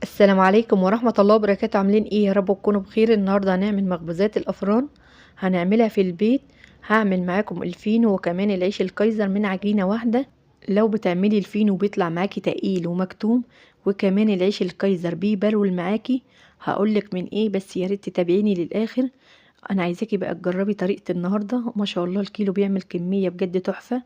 السلام عليكم ورحمة الله وبركاته. عاملين ايه؟ يا رب تكونوا بخير. النهاردة هنعمل مخبوزات الأفران، هنعملها في البيت. هعمل معاكم الفينو وكمان العيش الكايزر من عجينة واحدة. لو بتعملي الفينو بيطلع معاكي تقيل ومكتوم، وكمان العيش الكايزر بيبرول معاكي. هقولك من ايه، بس يا ريت تتابعيني للآخر. انا عايزاكي بقى تجربي طريقة النهاردة، ما شاء الله الكيلو بيعمل كمية بجد تحفة.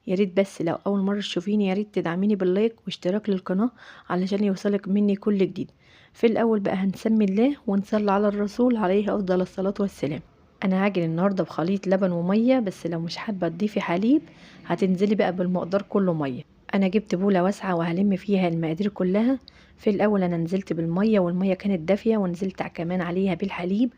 يا ريت بس لو اول مرة تشوفيني يا ريت تدعميني باللايك واشتراك للقناة علشان يوصلك مني كل جديد. في الاول بقى هنسمي الله ونصلي على الرسول عليه افضل الصلاة والسلام. انا هاجن النهارده بخليط لبن وميه، بس لو مش حابه تضيفي حليب هتنزلي بقى بالمقدار كله ميه. انا جبت بوله واسعه وهلم فيها المقادير كلها. في الاول انا نزلت بالميه والميه كانت دافيه، ونزلت كمان عليها بالحليب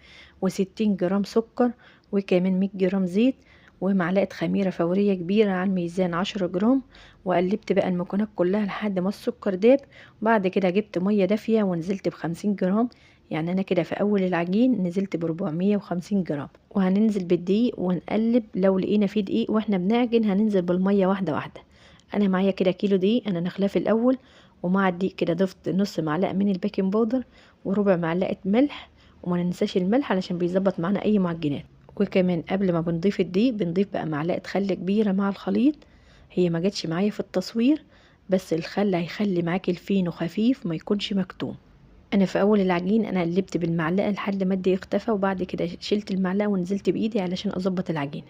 و60 جرام سكر وكمان 100 جرام زيت ومعلقه خميره فوريه كبيره على الميزان 10 جرام. وقلبت بقى المكونات كلها لحد ما السكر داب. وبعد كده جبت ميه دافيه ونزلت ب50 جرام. يعني انا كده في اول العجين نزلت ب450 جرام. وهننزل بالدقيق ونقلب، لو لقينا فيه دقيق واحنا بنعجن هننزل بالميه واحده واحده. انا معايا كده كيلو دقيق انا نخلاه في الاول. ومع الدقيق كده ضفت نص معلقه من البيكنج باودر وربع معلقه ملح. وما ننساش الملح علشان بيظبط معانا اي معجنات. وكمان قبل ما بنضيف الدقيق بنضيف بقى معلقه خل كبيره مع الخليط. هي ما جاتش معايا في التصوير، بس الخل هيخلي معاكي الفينو خفيف ما يكونش مكتوم. انا في اول العجين انا قلبت بالمعلقه لحد ما الدقيق اختفى، وبعد كده شلت المعلقه ونزلت بايدي علشان اظبط العجينه.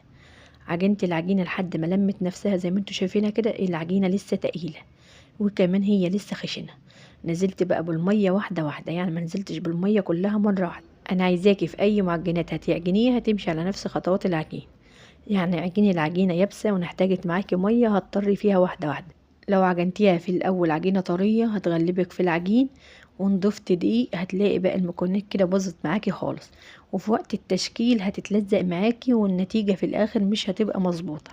عجنت العجينه لحد ما لمت نفسها زي ما انتوا شايفينها كده، العجينه لسه تقيله وكمان هي لسه خشنه. نزلت بقى بالميه واحده واحده، يعني ما نزلتش بالميه كلها مره واحده. انا عايزاكي في اي معجنات هتعجنيها تمشي على نفس خطوات العجين. يعني عجيني العجينه يابسه ونحتاجت معاكي ميه هتضطري فيها واحده واحده. لو عجنتيها في الاول عجينه طريه هتغلبك في العجين، ونضفت دقيق هتلاقي بقى المكونات كده باظت معاكي خالص. وفي وقت التشكيل هتتلزق معاكي والنتيجه في الاخر مش هتبقى مظبوطه.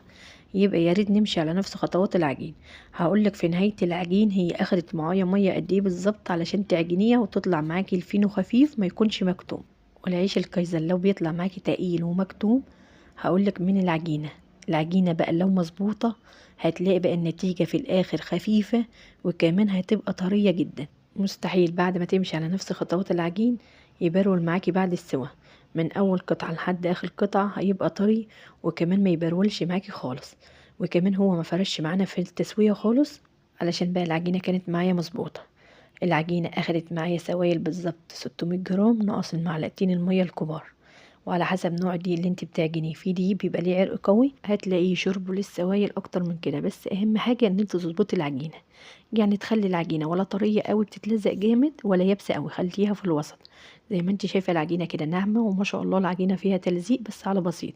يبقى يا ريت نمشي على نفس خطوات العجين. هقولك في نهايه العجين هي اخدت معايا ميه قد ايه بالظبط علشان تعجنيها وتطلع معاكي الفينو خفيف ما يكونش مكتوم. والعيش الكايزر لو بيطلع معاكي تقيل ومكتوم هقولك من العجينه. العجينه بقى لو مظبوطه هتلاقي بقى النتيجه في الاخر خفيفه وكمان هتبقى طريه جدا. مستحيل بعد ما تمشي على نفس خطوات العجين يبرول معاكي بعد السوا. من اول قطعه لحد اخر قطعه هيبقى طري، وكمان ما يبرولش معاكي خالص. وكمان هو ما فرش معانا في التسويه خالص، علشان بقى العجينه كانت معايا مظبوطه. العجينه اخدت معايا سوائل بالظبط 600 جرام ناقص المعلقتين الميه الكبار. وعلى حسب نوع الدقيق اللي انت بتعجنيه، في دقيق بيبقى ليه عرق قوي هتلاقيه شربه للسوائل اكتر من كده. بس اهم حاجه ان انت تظبطي العجينه، يعني تخلي العجينه ولا طريه قوي بتتلزق جامد ولا يابسه قوي، خليها في الوسط. زي ما انت شايفه العجينه كده ناعمه وما شاء الله العجينه فيها تلزيق بس على بسيط.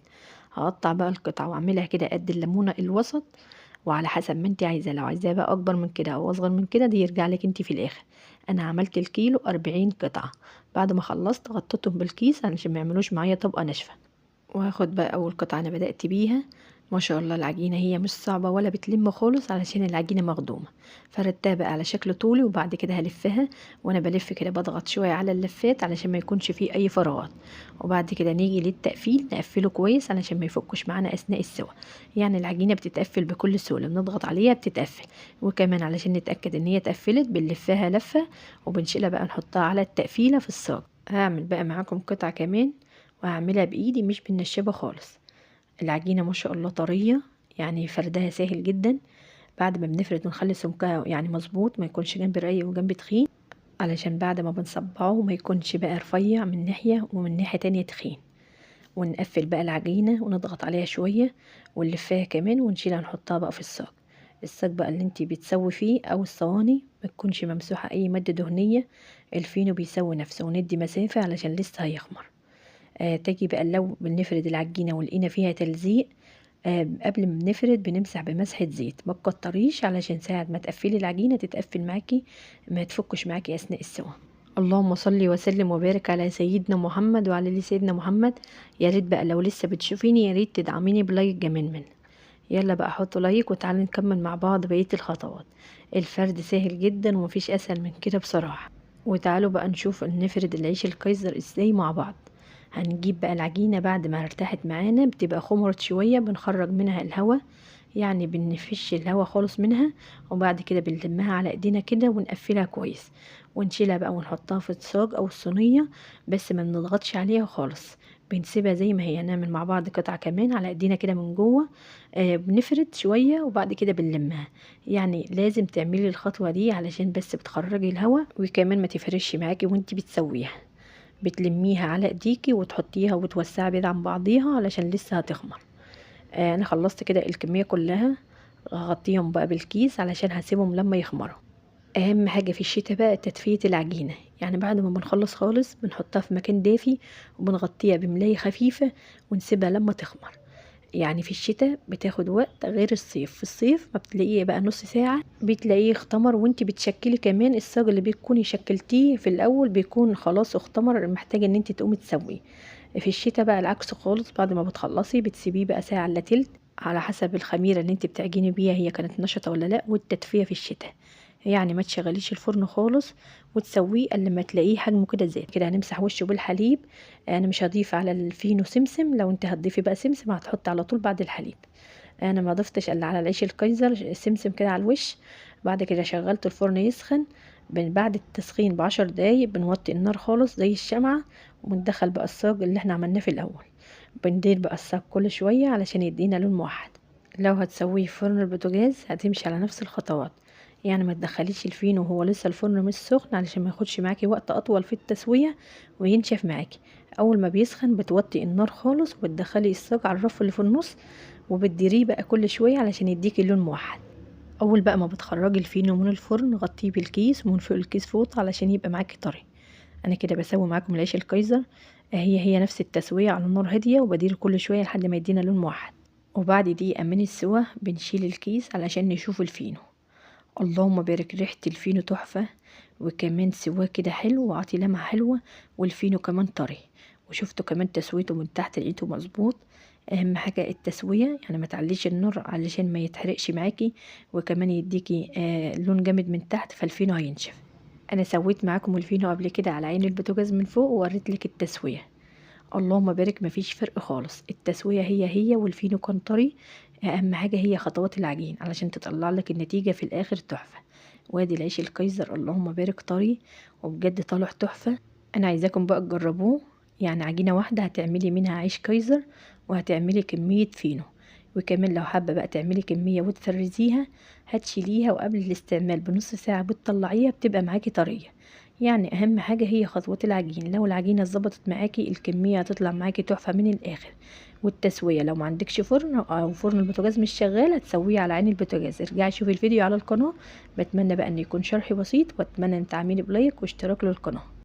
هقطع بقى القطعه واعملها كده قد الليمونه الوسط، وعلى حسب ما انت عايزه، لو عايزاه بقى اكبر من كده او اصغر من كده دي يرجع لك انت في الاخر. انا عملت الكيلو 40 قطعه. بعد ما خلصت غطيتهم بالكيس علشان ما يعملوش معايا طبقه ناشفه. وهاخد بقى اول قطعه انا بدأت بيها. ما شاء الله العجينه هي مش صعبه ولا بتلم خالص علشان العجينه مخدومه. فردتها بقى على شكل طولي وبعد كده هلفها. وانا بلف كده بضغط شويه على اللفات علشان ما يكونش فيه اي فراغات. وبعد كده نيجي للتقفيل نقفله كويس علشان ما يفكش معانا اثناء السوا. يعني العجينه بتتقفل بكل سهوله، بنضغط عليها بتتقفل. وكمان علشان نتاكد ان هي اتقفلت بنلفها لفه وبنشيلها بقى نحطها على التقفيله في الصاج. هعمل بقى معاكم قطعه كمان وهعملها بايدي مش بالنشابه خالص. العجينه ما شاء الله طريه، يعني فردها سهل جدا. بعد ما بنفرد ونخلي سمكها يعني مظبوط، ما يكونش جنب رقيق وجنب تخين، علشان بعد ما بنصبعه ما يكونش بقى رفيع من ناحيه ومن ناحيه تانية تخين. ونقفل بقى العجينه ونضغط عليها شويه ونلفها كمان ونشيلها نحطها بقى في الصاج. الصاج بقى اللي انتي بتسوي فيه او الصواني ما تكونش ممسوحه اي ماده دهنيه. الفينو بيسوي نفسه، وندي مسافه علشان لسه هيخمر. تجي بقى لو بنفرد العجينة ولقينا فيها تلزيق، قبل ما بنفرد بنمسح بمسحة زيت، ما تكتريش علشان ساعة ما تقفلي العجينة تتقفل معاكي ما تفكش معاكي أثناء السوا. اللهم صل وسلم وبارك على سيدنا محمد وعلى ال سيدنا محمد. يا ريت بقى لو لسه بتشوفيني يا ريت تدعميني بلايك جميل منك. يلا بقى حطوا لايك وتعالوا نكمل مع بعض بقية الخطوات. الفرد سهل جدا ومفيش اسهل من كده بصراحة. وتعالوا بقى نشوف نفرد العيش الكايزر ازاي مع بعض. هنجيب بقى العجينة بعد ما ارتاحت معانا بتبقى خمرت شوية بنخرج منها الهواء. يعني بنفش الهوا خالص منها، وبعد كده بنلمها على ايدينا كده ونقفلها كويس، ونشيلها بقى ونحطها في الصاج او الصينيه، بس ما بنضغطش عليها خالص، بنسيبها زي ما هي. نعمل مع بعض قطعه كمان على ايدينا كده من جوه، بنفرد شويه وبعد كده بنلمها. يعني لازم تعملي الخطوه دي علشان بس بتخرجي الهوا، وكمان ما تفرش معاكي وانت بتسويها. بتلميها على ايديكي وتحطيها وتوسعي بعيد عن بعضيها علشان لسه هتخمر. انا خلصت كده الكميه كلها، هغطيهم بقى بالكيس علشان هسيبهم لما يخمروا. اهم حاجه في الشتاء بقى تدفئه العجينه، يعني بعد ما بنخلص خالص بنحطها في مكان دافي وبنغطيها بملاية خفيفه ونسيبها لما تخمر. يعني في الشتاء بتاخد وقت غير الصيف. في الصيف ما بتلاقيه بقى نص ساعة بتلاقيه اختمر، وانت بتشكلي كمان الصاج اللي بتكوني شكلتيه في الاول بيكون خلاص اختمر، محتاجة ان انت تقومي تسويه. في الشتاء بقى العكس خالص، بعد ما بتخلصي بتسيبيه بقى ساعة الا تلت على حسب الخميرة اللي انت بتعجني بيها هي كانت نشطة ولا لا، والتدفئة في الشتاء. يعني ما تشغليش الفرن خالص وتسويه الا لما تلاقيه حجمه كده زاد كده. هنمسح وشه بالحليب. انا مش هضيف على الفينو سمسم، لو انت هتضيفي بقى سمسم هتحط على طول بعد الحليب. انا ما ضفتش الا على العيش الكايزر سمسم كده على الوش. بعد كده شغلت الفرن يسخن. بعد التسخين ب10 دقايق بنوطي النار خالص زي الشمعة، وبندخل بقى الصاج اللي احنا عملناه في الاول. بندير بقى الصاج كل شوية علشان يدينا لون موحد. لو هتسويه في فرن البوتاجاز هتمشي على نفس الخطوات، يعني ما تدخليش الفينو وهو لسه الفرن مش سخن علشان ما ياخدش معاكي وقت اطول في التسويه وينشف معاكي. اول ما بيسخن بتوطي النار خالص وبتدخلي الصاج على الرف اللي في النص، وبتديريه بقى كل شويه علشان يديكي لون موحد. اول بقى ما بتخرجي الفينو من الفرن غطيه بالكيس ومن فوق الكيس فوطه علشان يبقى معاكي طري. انا كده بسوي معاكم العيش الكايزر، هي نفس التسويه على نار هاديه، وبدير كل شويه لحد ما يدينا لون موحد. وبعد دقيقه من السوا بنشيل الكيس علشان نشوف الفينو. اللهم بارك، ريحة الفينو تحفة، وكمان سواه كده حلو وعطي لمعة حلوة، والفينو كمان طري، وشفتوا كمان تسويته من تحت لقيته مظبوط. اهم حاجة التسوية، يعني ما تعليش النار علشان ما يتحرقش معاكي، وكمان يديكي لون جامد من تحت فالفينو هينشف. انا سويت معاكم الفينو قبل كده على عين البوتاجاز من فوق ووريت لك التسوية. اللهم بارك، مفيش فرق خالص، التسوية هي والفينو كان طري. اهم حاجة هي خطوات العجين علشان تطلع لك النتيجة في الاخر تحفة. وادي العيش الكايزر اللهم بارك طري وبجد طالع تحفة. انا عايزاكم بقى تجربوه، يعني عجينة واحدة هتعملي منها عيش كايزر وهتعملي كمية فينو. وكمان لو حابة بقى تعملي كمية وتفرزيها هتشيليها وقبل الاستعمال بنص ساعة بتطلعيها بتبقى معاكي طرية. يعني اهم حاجة هي خطوات العجين، لو العجينة ظبطت معاكي الكمية هتطلع معاكي تحفة من الاخر. والتسوية لو ما عندكش فرن او فرن البوتاجاز مش شغال هتسويه على عين البوتاجاز. ارجعي شوفي الفيديو على القناة. بتمنى بقى ان يكون شرحي بسيط، واتمنى ان تعملي بلايك واشتراك للقناة.